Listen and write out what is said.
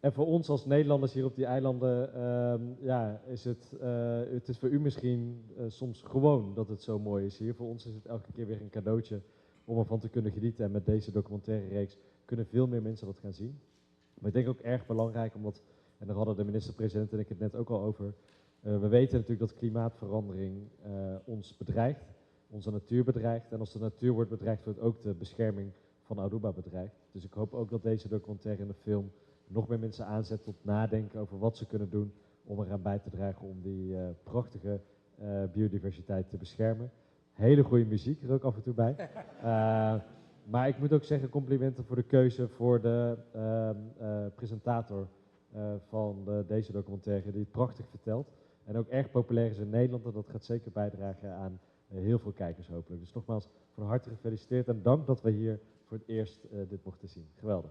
En voor ons als Nederlanders hier op die eilanden, ja, is het is voor u misschien soms gewoon dat het zo mooi is hier. Voor ons is het elke keer weer een cadeautje om ervan te kunnen genieten. En met deze documentaire reeks kunnen veel meer mensen dat gaan zien. Maar ik denk ook erg belangrijk, omdat, en daar hadden de minister-president en ik het net ook al over, we weten natuurlijk dat klimaatverandering ons bedreigt, onze natuur bedreigt. En als de natuur wordt bedreigd, wordt ook de bescherming van Aruba bedreigd. Dus ik hoop ook dat deze documentaire en de film nog meer mensen aanzet tot nadenken over wat ze kunnen doen om eraan bij te dragen om die prachtige biodiversiteit te beschermen. Hele goede muziek er ook af en toe bij. Maar ik moet ook zeggen, complimenten voor de keuze voor de presentator van deze documentaire, die het prachtig vertelt. En ook erg populair is in Nederland en dat gaat zeker bijdragen aan heel veel kijkers hopelijk. Dus nogmaals van harte gefeliciteerd en dank dat we hier voor het eerst dit mochten zien. Geweldig.